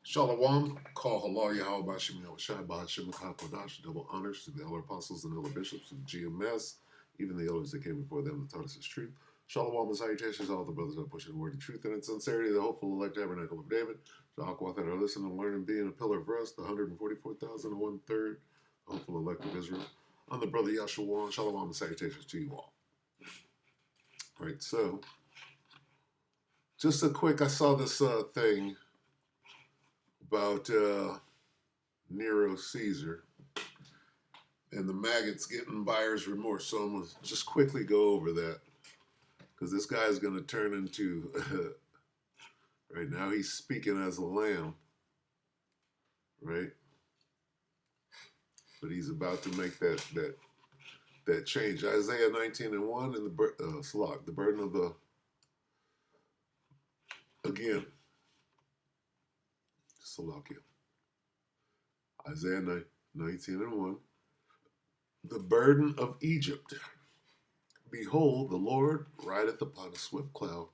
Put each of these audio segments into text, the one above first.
Shalom, call halal Yahweh Bashim Yahushai Bahashim HaKadosh, double honors to the elder apostles and elder bishops of GMS, even the elders that came before them that taught us his truth. Shalom and salutations, all the brothers that push the word of truth and in sincerity, the hopeful elect tabernacle of David. Shahakwath that are listening and learning, being a pillar of rest, the 144,001 third, the hopeful elect of Israel. I'm the brother Yahshua. Shalom and salutations to you all. Right, so just a quick, I saw this thing about Nero Caesar and the maggots getting buyer's remorse. So I'm going to just quickly go over that because this guy is going to turn into, right now he's speaking as a lamb, right? But he's about to make that change. Isaiah 19:1 and the burden of the, again, Salakia. Isaiah 19:1. The burden of Egypt. Behold, the Lord rideth upon a swift cloud,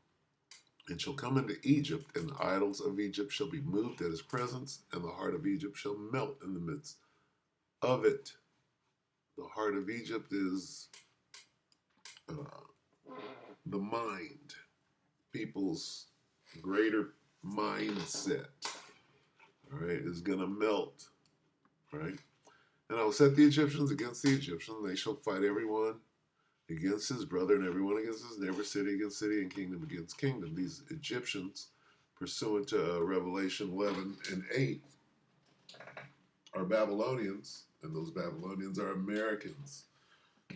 and shall come into Egypt, and the idols of Egypt shall be moved at his presence, and the heart of Egypt shall melt in the midst of it. The heart of Egypt is the mind, people's greater mindset, all right, is going to melt, right? And I will set the Egyptians against the Egyptians. They shall fight everyone against his brother, and everyone against his neighbor, city against city, and kingdom against kingdom. These Egyptians, pursuant to Revelation 11 and 8, are Babylonians, and those Babylonians are Americans,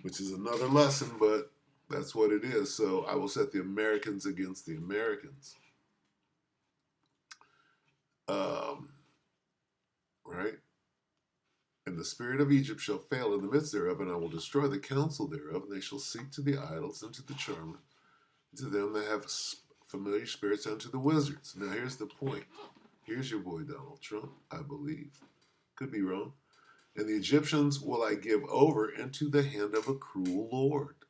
which is another lesson, but that's what it is. So I will set the Americans against the Americans. Right? And the spirit of Egypt shall fail in the midst thereof, and I will destroy the counsel thereof, and they shall seek to the idols and to the charmer, and to them that have familiar spirits, and to the wizards. Now here's the point. Here's your boy Donald Trump, I believe. Could be wrong. And the Egyptians will I give over into the hand of a cruel Lord,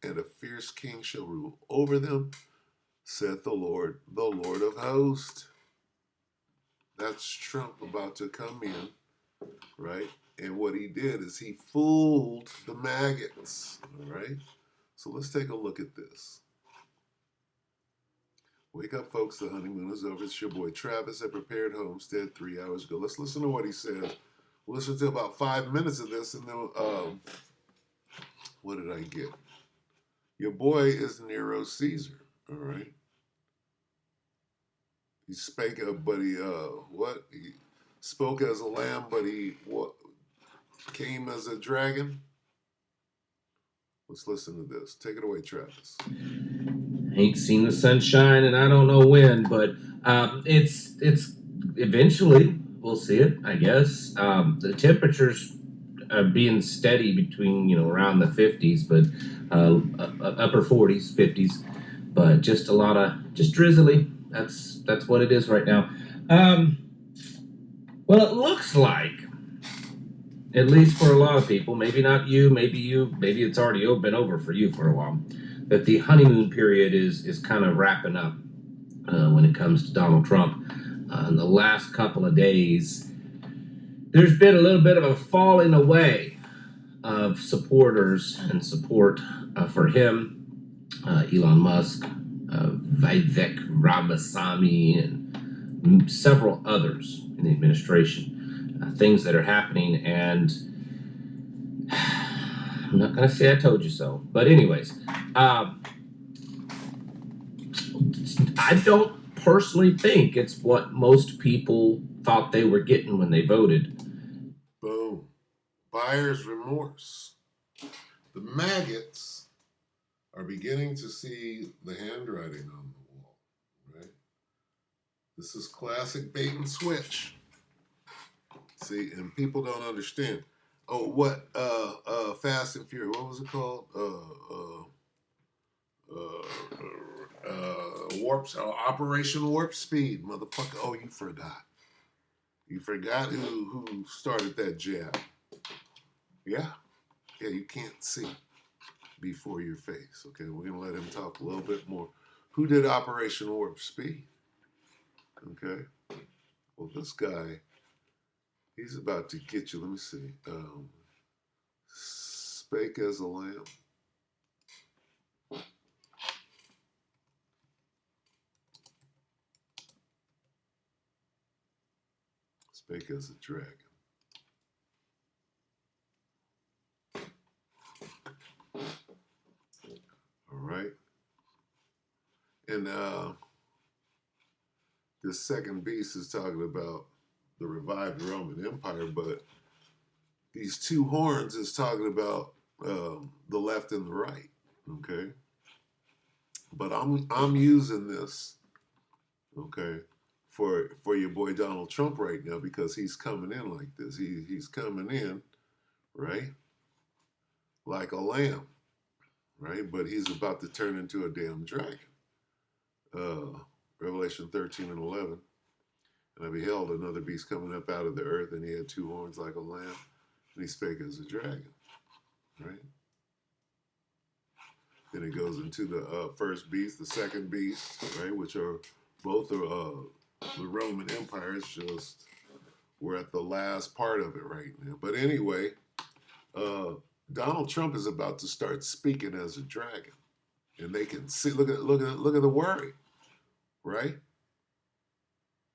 and a fierce king shall rule over them, saith the Lord of hosts. That's Trump about to come in, right? And what he did is he fooled the maggots, all right? So let's take a look at this. Wake up, folks. The honeymoon is over. It's your boy Travis at Prepared Homestead 3 hours ago. Let's listen to what he says. We'll listen to about 5 minutes of this, and then, what did I get? Your boy is Nero Caesar, all right? He spake, but he, He spoke as a lamb, but he came as a dragon. Let's listen to this. Take it away, Travis. Ain't seen the sunshine, and I don't know when, but it's eventually we'll see it, I guess. The temperatures are being steady between around the 50s, but upper 40s, 50s, but just a lot of drizzly. That's what it is right now. Well, it looks like, at least for a lot of people, maybe not you, maybe it's already been over for you for a while, that the honeymoon period is kind of wrapping up when it comes to Donald Trump. In the last couple of days, there's been a little bit of a falling away of supporters and support for him, Elon Musk, Vivek Ramaswamy, and several others in the administration. Things that are happening, and I'm not going to say I told you so, but anyways, I don't personally think it's what most people thought they were getting when they voted. Boom. Buyer's remorse. The maggots are beginning to see the handwriting on the wall, right? This is classic bait and switch. See, and people don't understand. Oh, what Fast and Furious, what was it called? Operation Warp Speed, motherfucker. Oh, you forgot. You forgot who started that jab. Yeah, you can't see before your face. Okay, we're gonna let him talk a little bit more. Who did Operation Warp Speed? Okay. Well, this guy. He's about to get you. Let me see. Spake as a lamb. Spake as a dragon. All right. And this second beast is talking about the revived Roman Empire, but these two horns is talking about the left and the right. Okay. But I'm using this, okay, for your boy Donald Trump right now because he's coming in like this. He's coming in, right, like a lamb, right? But he's about to turn into a damn dragon. Revelation 13 and 11. And I beheld another beast coming up out of the earth, and he had two horns like a lamb, and he spake as a dragon, right? Then it goes into the first beast, the second beast, right, which are both the Roman empires. Just we're at the last part of it right now. But anyway, Donald Trump is about to start speaking as a dragon, and they can see. Look at the worry, right?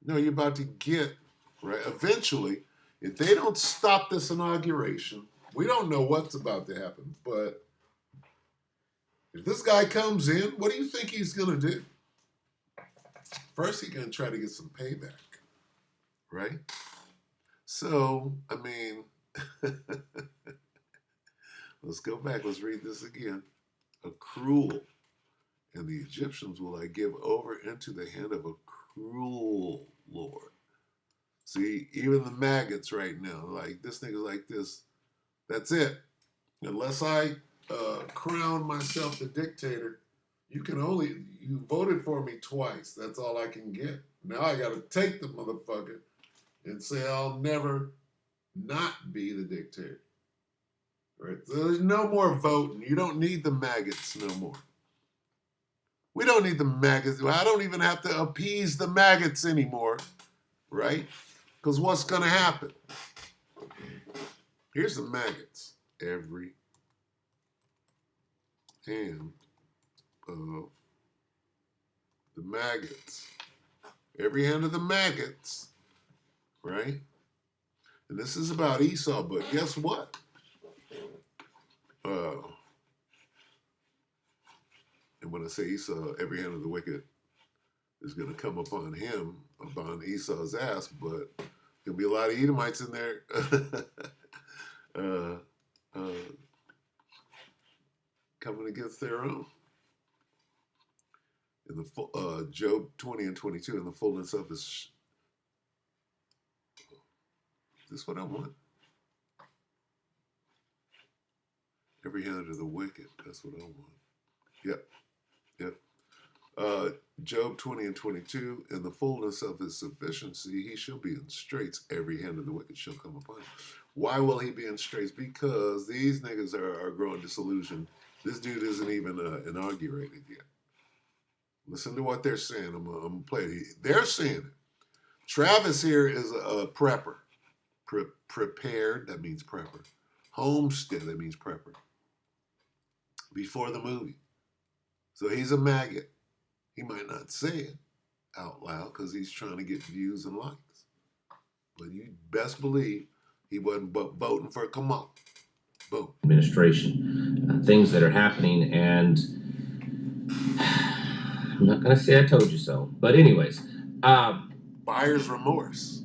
No, you're about to get right. Eventually, if they don't stop this inauguration, we don't know what's about to happen. But if this guy comes in, what do you think he's going to do? First, he's going to try to get some payback, right? So, I mean, let's go back. Let's read this again. A cruel, and the Egyptians will I give over into the hand of a cruel Lord. See, even the maggots right now, like this nigga's like this. That's it. Unless I crown myself the dictator, you voted for me twice. That's all I can get. Now I got to take the motherfucker and say I'll never not be the dictator. Right? So there's no more voting. You don't need the maggots no more. We don't need the maggots. I don't even have to appease the maggots anymore, right? Because what's going to happen? Here's the maggots. Every hand of the maggots. Every hand of the maggots, right? And this is about Esau, but guess what? And when I say Esau, every hand of the wicked is going to come upon him, upon Esau's ass, but there'll be a lot of Edomites in there coming against their own. In the Job 20 and 22, in the fullness of his... Is this what I want? Every hand of the wicked, that's what I want. Yep. Job 20 and 22, in the fullness of his sufficiency, he shall be in straits. Every hand of the wicked shall come upon him. Why will he be in straits? Because these niggas are growing disillusioned. This dude isn't even inaugurated yet. Listen to what they're saying. I'm going to play it. They're saying it. Travis here is a prepper. Prepared, that means prepper. Homestead, that means prepper. Before the movie. So he's a maggot. He might not say it out loud because he's trying to get views and likes. But you best believe he wasn't voting for Kamal. Boom. Administration, things that are happening, and I'm not going to say I told you so. But anyways. Buyer's remorse.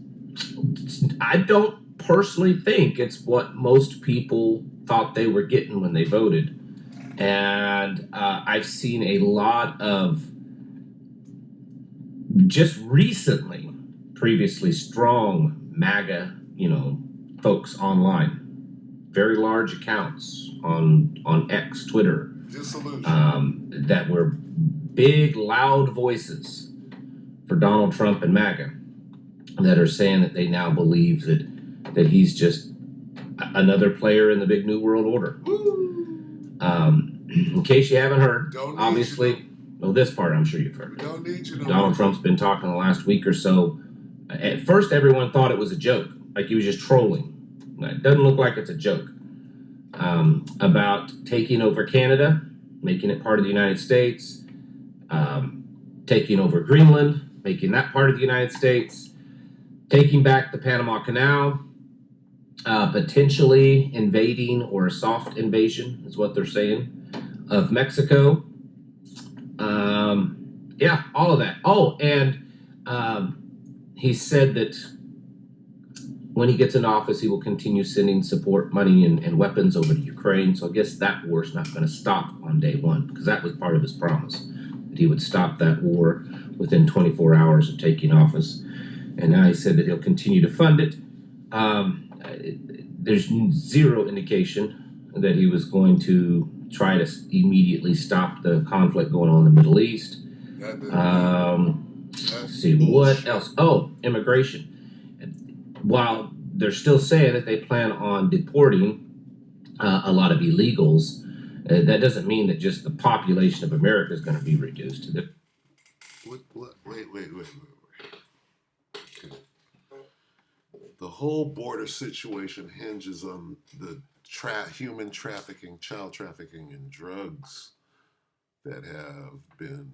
I don't personally think it's what most people thought they were getting when they voted. And I've seen a lot of just recently, previously strong MAGA, folks online, very large accounts on X, Twitter, that were big, loud voices for Donald Trump and MAGA that are saying that they now believe that he's just another player in the big new world order. In case you haven't heard, obviously, well, this part I'm sure you've heard. Don't need you Donald Trump's been talking the last week or so At first, everyone thought it was a joke, like he was just trolling. It doesn't look like it's a joke. About taking over Canada, making it part of the United States, taking over Greenland, making that part of the United States, taking back the Panama Canal, potentially invading or a soft invasion is what they're saying of Mexico. Yeah, all of that. Oh, and he said that when he gets in office, he will continue sending support money and weapons over to Ukraine. So I guess that war's not going to stop on day one, because that was part of his promise, that he would stop that war within 24 hours of taking office. And now he said that he'll continue to fund it. There's zero indication that he was going to try to immediately stop the conflict going on in the Middle East. Let's see, what else? Oh, immigration. While they're still saying that they plan on deporting a lot of illegals, that doesn't mean that just the population of America is going to be reduced. Wait. Okay. The whole border situation hinges on the human trafficking, child trafficking, and drugs that have been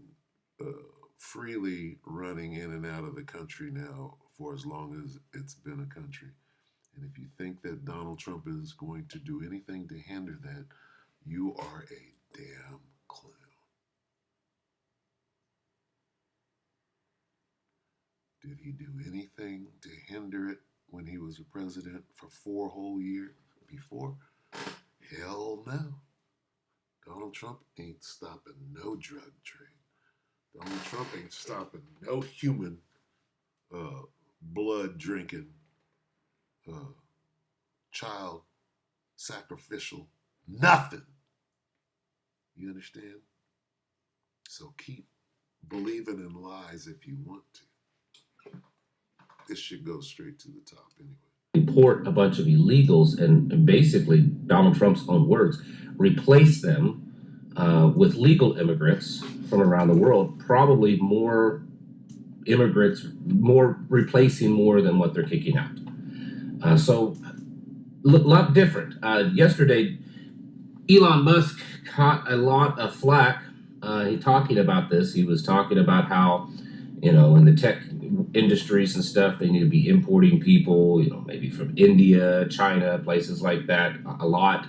freely running in and out of the country now for as long as it's been a country. And if you think that Donald Trump is going to do anything to hinder that, you are a damn clown. Did he do anything to hinder it when he was a president for 4 whole years before? Hell no. Donald Trump ain't stopping no drug trade. Donald Trump ain't stopping no human blood drinking, child sacrificial, nothing. You understand? So keep believing in lies if you want to. This should go straight to the top anyway. Deport a bunch of illegals and basically, Donald Trump's own words, replace them with legal immigrants from around the world, probably more immigrants, replacing more than what they're kicking out. So a lot different. Yesterday, Elon Musk caught a lot of flack. He talking about this. He was talking about how, in the tech industries and stuff, they need to be importing people, maybe from India, China, places like that, a lot.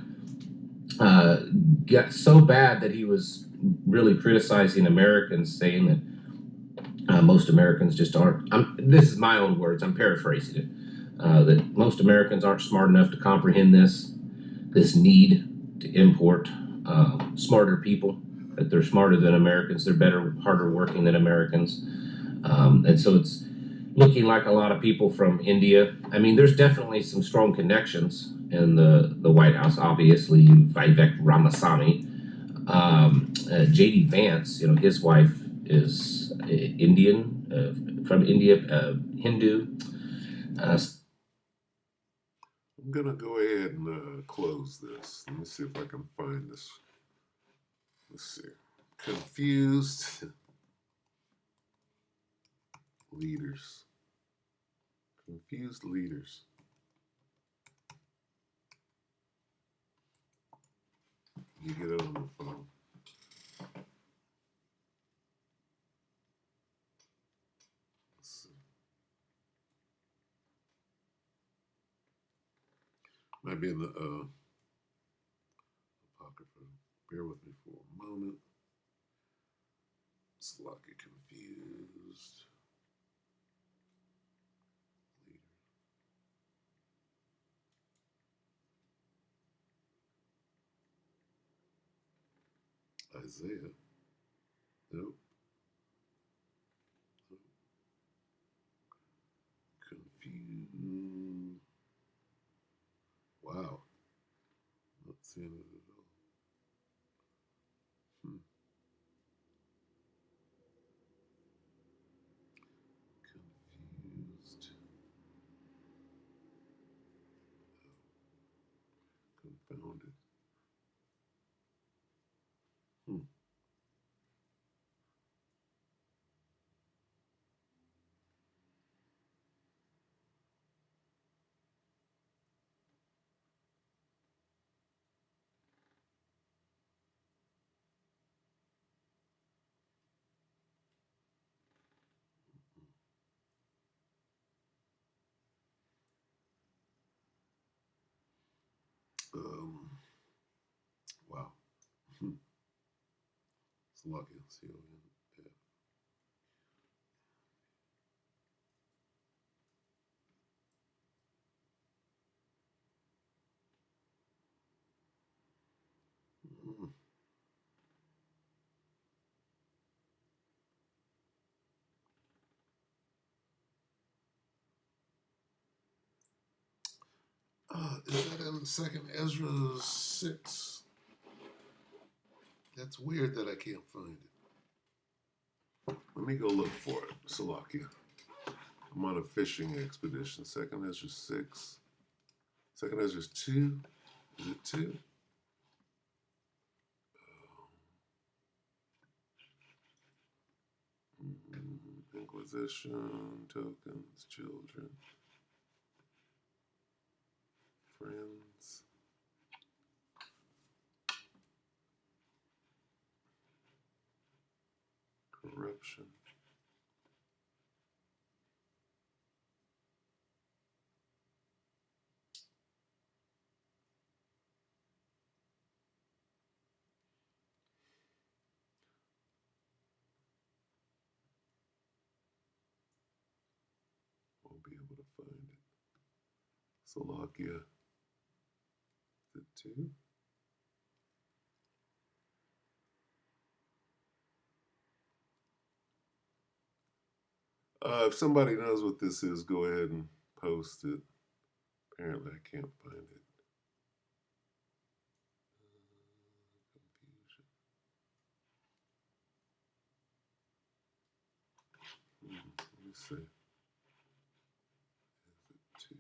Got so bad that he was really criticizing Americans, saying that most Americans just aren't. This is my own words, I'm paraphrasing it. That most Americans aren't smart enough to comprehend this need to import smarter people, that they're smarter than Americans, they're better, harder working than Americans. And so it's looking like a lot of people from India. I mean, there's definitely some strong connections in the White House. Obviously, Vivek Ramaswamy, J.D. Vance, his wife is Indian, from India, Hindu. I'm going to go ahead and close this. Let me see if I can find this. Let's see. Confused leaders. Confused leaders. You get it on the phone. Let's see. Might be in the apocrypha. Bear with me for a moment. It's like a confused leader. Isaiah. Nope. Confused. Wow. Not seeing it at all. Confused. Confounded. Slovakia, C-O-N-F. Is that in Second Ezra 6? That's weird that I can't find it. Let me go look for it. Slovakia. I'm on a fishing expedition. Second Ezra 6. Second Ezra 2. Is it 2? Inquisition, tokens, children, friends. Corruption. Won't be able to find it. Slovakia. Is it 2? If somebody knows what this is, go ahead and post it. Apparently, I can't find it. Confusion. Let me see. Is it 2?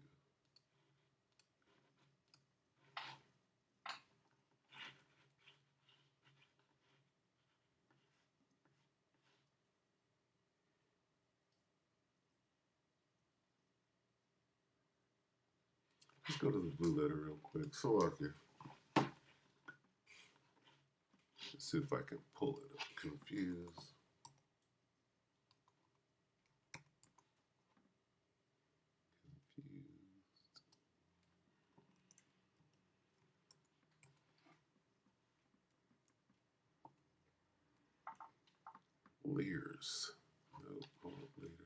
Let's go to the blue letter real quick. Slovakia. Let's see if I can pull it up. Confused. Leaders. Nope, I want leaders.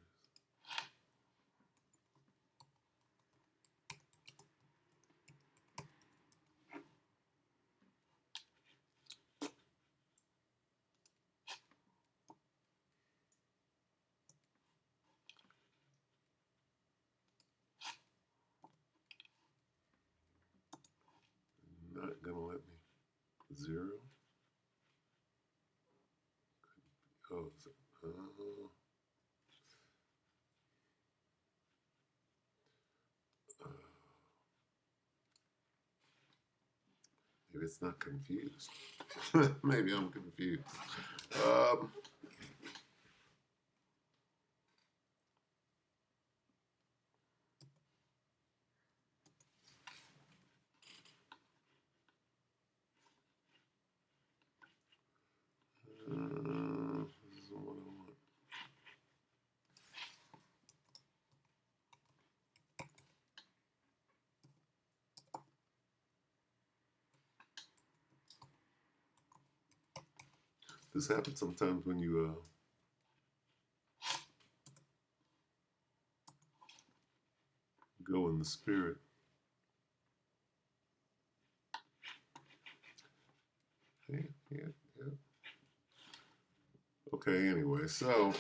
Not gonna let me. 0. Oh, is it? Maybe it's not confused. Maybe I'm confused. This is what I want. This happens sometimes when you go in the spirit. Yeah. Okay, anyway, so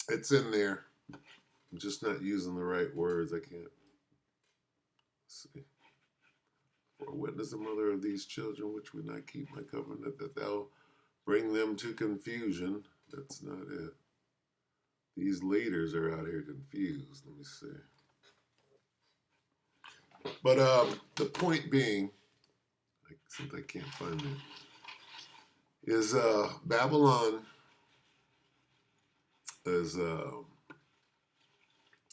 it's in there. I'm just not using the right words. I can't see. For a witness, the mother of these children, which would not keep my covenant, that thou bring them to confusion. That's not it. These leaders are out here confused. Let me see. But the point being, since I can't find it, is Babylon is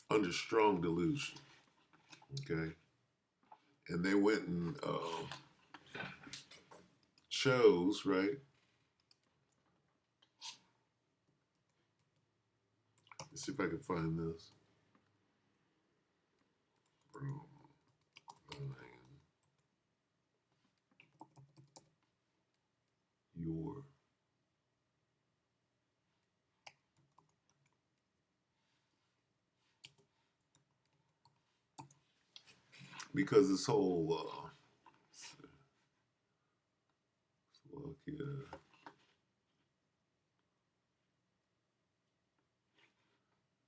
under strong delusion. Okay, and they went and chose, right? Let's see if I can find this. because this whole Slovakia,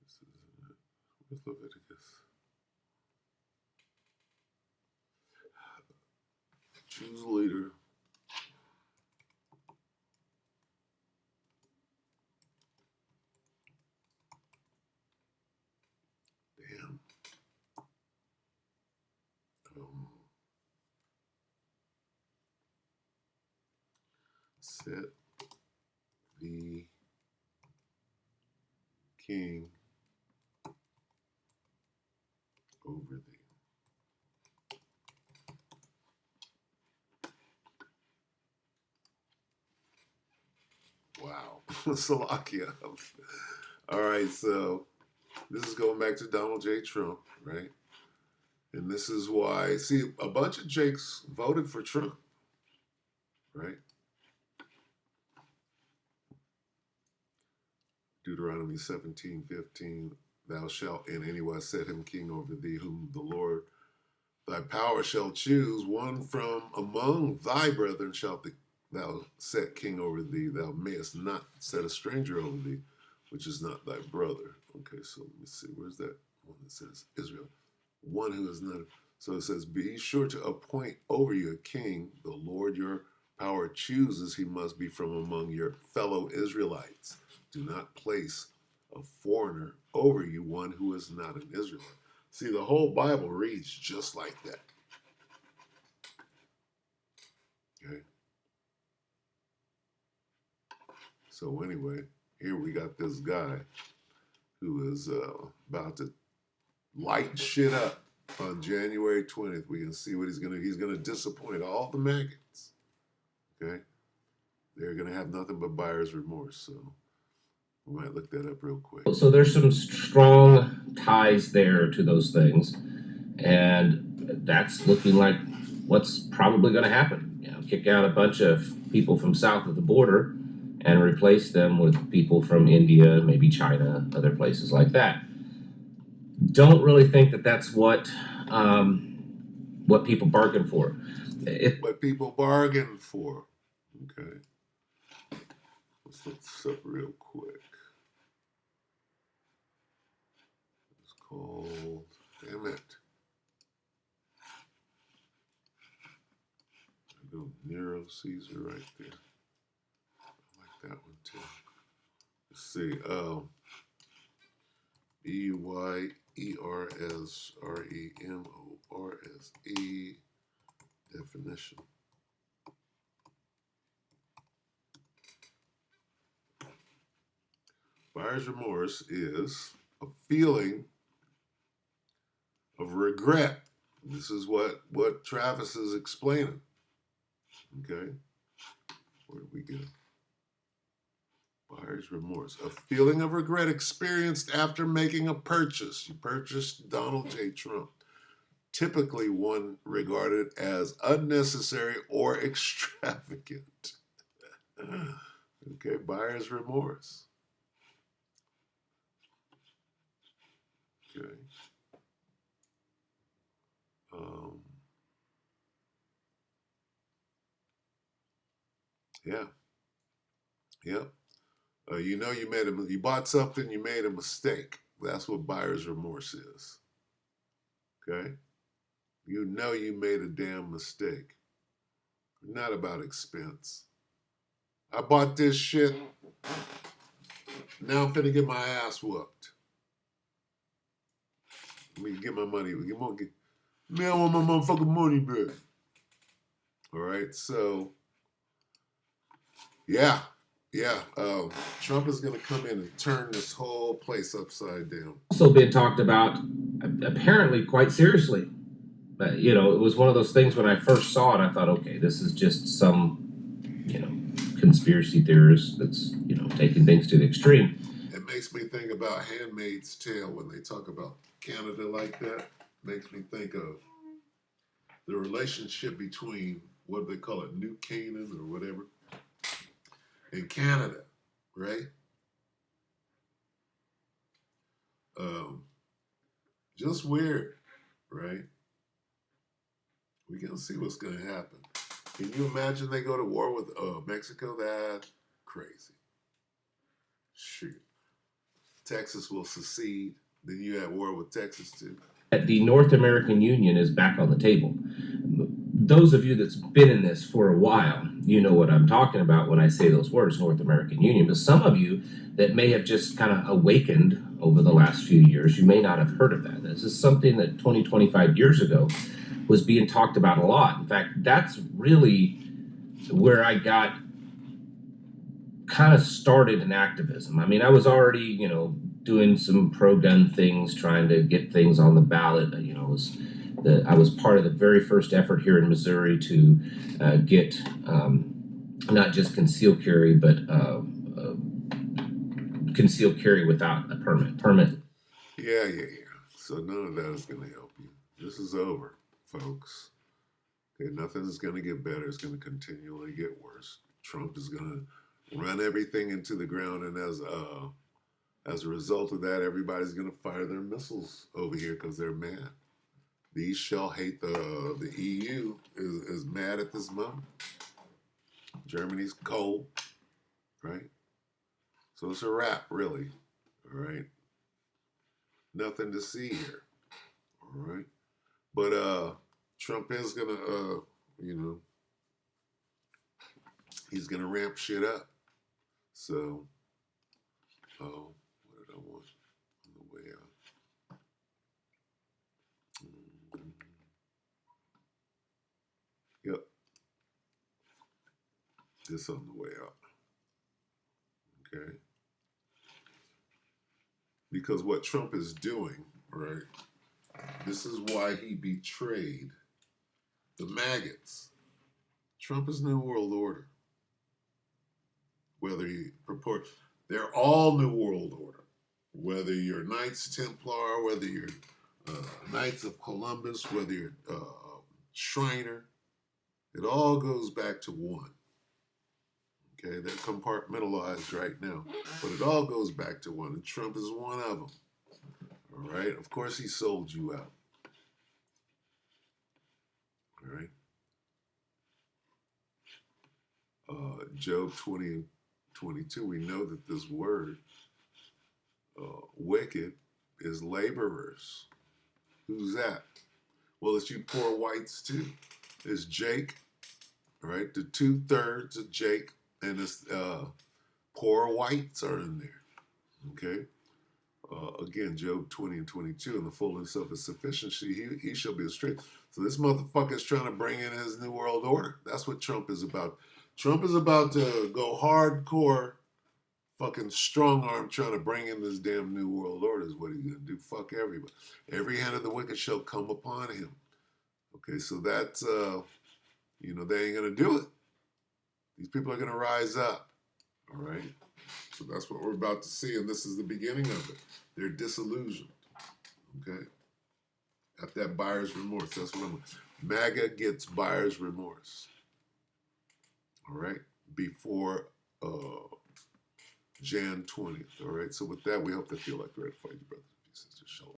this is where's Leviticus? Choose a leader. Damn. Set the king over thee. Wow. Slovakia. All right, so this is going back to Donald J. Trump, right? And this is why, see, a bunch of Jakes voted for Trump, right? Deuteronomy 17:15, thou shalt in any wise set him king over thee, whom the Lord thy power shall choose. One from among thy brethren shalt thou set king over thee. Thou mayest not set a stranger over thee, which is not thy brother. Okay, so let me see. Where's that one that says Israel? One who is not. So it says, be sure to appoint over you a king. The Lord your power chooses. He must be from among your fellow Israelites. Do not place a foreigner over you, one who is not an Israelite. See, the whole Bible reads just like that. Okay. So anyway, here we got this guy who is about to light shit up on January 20th. We can see what he's gonna disappoint all the maggots. Okay. They're gonna have nothing but buyer's remorse. So we might look that up real quick. So there's some strong ties there to those things, and that's looking like what's probably going to happen. You know, kick out a bunch of people from south of the border and replace them with people from India, maybe China, other places like that. Don't really think that that's what people bargain for. What people bargain for. Okay. Let's look this up real quick. It's called, damn it. I go Nero Caesar right there. I like that one too. Let's see. BYERSREMORSE definition. Buyer's remorse is a feeling of regret. This is what Travis is explaining. Okay? Where did we get it? Buyer's remorse. A feeling of regret experienced after making a purchase. You purchased Donald J. Trump. Typically one regarded as unnecessary or extravagant. Okay, buyer's remorse. Okay. Yeah. Yep. You know you bought something, you made a mistake. That's what buyer's remorse is. Okay? You know you made a damn mistake. Not about expense. I bought this shit. Now I'm finna get my ass whooped. Let me get my money. Man, I want my motherfucking money back. All right, so yeah. Trump is gonna come in and turn this whole place upside down. Also been talked about apparently quite seriously. But, you know, it was one of those things when I first saw it, I thought, okay, this is just some, you know, conspiracy theorist that's, you know, taking things to the extreme. It makes me think about Handmaid's Tale when they talk about Canada like that. Makes me think of the relationship between, what do they call it, New Canaan or whatever, in Canada, right? Just weird, right? We're gonna see what's gonna happen. Can you imagine they go to war with Mexico? That's crazy. Shoot. Texas will secede. Then you have war with Texas too. That the North American Union is back on the table. Those of you that's been in this for a while, you know what I'm talking about when I say those words, North American Union. But some of you that may have just kind of awakened over the last few years, you may not have heard of that. This is something that 20, 25 years ago was being talked about a lot. In fact, that's really where I got kind of started in activism. I mean, I was already, doing some pro-gun things, trying to get things on the ballot. I was part of the very first effort here in Missouri to get not just concealed carry, but concealed carry without a permit. Yeah. So none of that is going to help you. This is over, folks. Okay, nothing is going to get better. It's going to continually get worse. Trump is going to run everything into the ground, and as a result of that, everybody's going to fire their missiles over here because they're mad. These shall hate the EU is mad at this moment. Germany's cold, right? So it's a wrap, really. All right. Nothing to see here. All right. But Trump is gonna he's gonna ramp shit up. So what did I want on the way out? Yep. This on the way out. Okay. Because what Trump is doing, right? This is why he betrayed the maggots. Trump is New World Order. Whether you purport, they're all New World Order. Whether you're Knights Templar, whether you're Knights of Columbus, whether you're Shriner, it all goes back to one. Okay, they're compartmentalized right now, but it all goes back to one, and Trump is one of them. All right, of course he sold you out. All right. Job 20 and 22, we know that this word, wicked, is laborers. Who's that? Well, it's you poor whites too. It's Jake, right? The 2/3 of Jake and his poor whites are in there. Okay? Again, Job 20 and 22, in the fullness of his sufficiency, he shall be a strength. So this motherfucker is trying to bring in his New World Order. That's what Trump is about. Trump is about to go hardcore, fucking strong arm, trying to bring in this damn New World Order is what he's going to do. Fuck everybody. Every hand of the wicked shall come upon him. Okay, so that's, they ain't going to do it. These people are going to rise up. All right? So that's what we're about to see, and this is the beginning of it. They're disillusioned. Okay? Got that buyer's remorse. That's what MAGA gets buyer's remorse. All right? Before Jan 20th. All right? So with that, we hope that you like the red fight, brothers and sisters. Shalom.